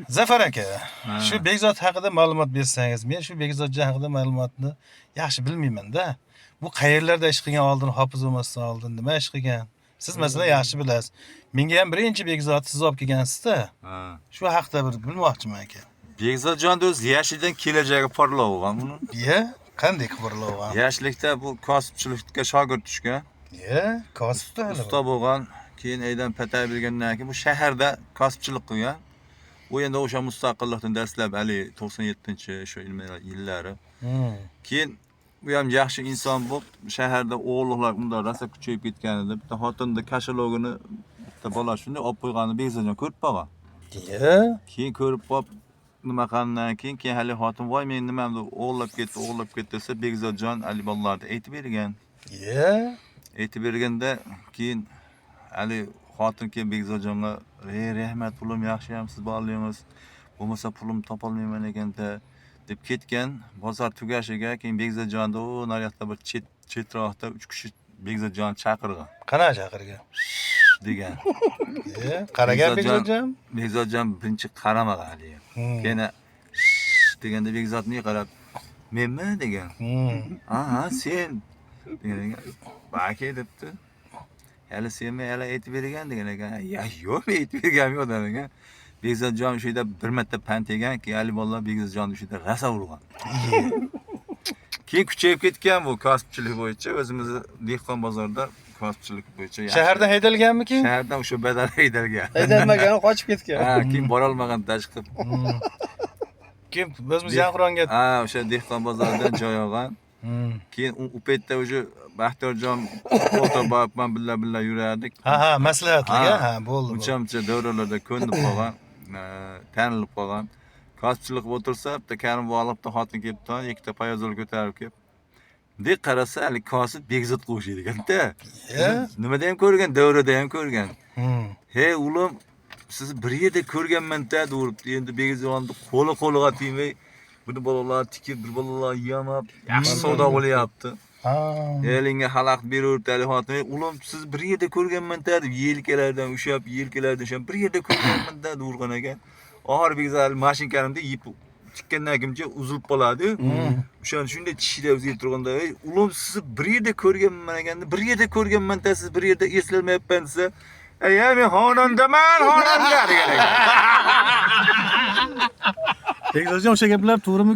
Zafar aka, shu Bekzod haqida ma'lumot bersangiz, men shu Bekzodjon haqida ma'lumotni yaxshi bilmayman-da. Bu qayerlarda ish qilgan oldin, hofiz bo'lmasdan oldin nima ish qilgan? Siz masalan yaxshi bilasiz. Menga ham birinchi Bekzod siz olib kelgansiz-da. Shu haqida bir bilmoqchiman aka. Bekzodjon o'z yashiligidan kelajagi porloq bo'lgan buni. Qanday qimirlagan? Yoshlikda bu kasbchilikka shogird tushgan. Kasbda usta bo'lgan, keyin aydan patay bilgandan keyin bu shaharda kasbchilik qilgan. U endi o'sha mustaqillikdan dastlab 97-shu yillari. Keyin bu ham yaxshi inson bo'lib, shaharda o'g'illar unda rosa kuchayib ketgan edi. Bitta xotinning kashalogini bitta bola shunday olib qo'yganini Bekzodjon ko'rib qolgan. Keyin ko'rib qolib nima qilgandan keyin hali xotin voy men nimamni o'g'irlab ketdi desa Bekzodjon Ali bolalarga aytib bergan. Aytib berganda keyin Ali xotin keyin Bekzodjonga rahmat pulim yaxshi ham siz bolalingiz. Bo'lmasa pulim topolmayman ekanda deb ketgan. Bozor tugashiga keyin Bekzodjonni o naryoqda bir chetroqda 3 kishi Bekzodjonni chaqirgan. Qanaqa chaqirgan? degan. Qaragan Bekzodjon? Bekzodjon birinchi qaramagan hali. Keyin deganda Bekzodni qarab, "Menmi?" degan. "Aha, sen." degan. "Baki" debdi. "Hali senmi hali aytib bergan" degan ekan. "Ya, yo'q, aytib berganim yo'q" degan. Bekzodjon shu yerda bir marta pand yegan, Ali bolalar Bekzodjonni shu yerda rasa urgan. Keyin kuchayib ketgan bu kasbchilik bo'yicha, o'zimizni dehqon bozorda kasbchilik bo'yicha. Shahardan haydalganmi keyin? Shahardan o'sha badal haydalgan. Haydalmagan, qochib ketgan. Ha, keyin bora olmagan tashqib. Keyin o'zimiz Yanqronga o'sha dehqon bozoridan joy olgan. Keyin u paytda o'sha Baxtiyorjon o'rtoqman billa yurardik. Ha, maslahatliga, bo'ldi. Uncha davralarda ko'nib qolgan, tanilib qolgan. Kasbchilik qilib o'tirsa, bitta karim bog'liqda xotin kelibdi, ikkita poyozol ko'tarib kelib. Dek qarasa, hali kasb Bekzod qo'shiydi ekanda. Nimada ham ko'rgan, davrada ham ko'rgan. "Hey, ulim, sizni bir yerda ko'rganman-da" deb endi Bekzodni qo'liga tegmay, bir bolalar tikib, bir bolalar yamab, yaxshi savdo bo'lyapti. Elinga xalaqit beraverdi hali xotin. "Ulim, siz bir yerda ko'rganman-da" deb yelkalardan ushab, bir yerda ko'rganman-da deb urgan ekan. Oxir Bekzod mashinkanimda yeb tikkandan kimcha uzilib qoladi. Shunday tishida o'zib turganda, "Ulim, sizni bir yerda ko'rganman ekanda, bir yerda ko'rganman-da, siz bir yerda eslolmayapman" desa, "Ya, men xonandaman, xonanda" degan ekan. Bekzodjon o'sha gaplar to'g'rimi?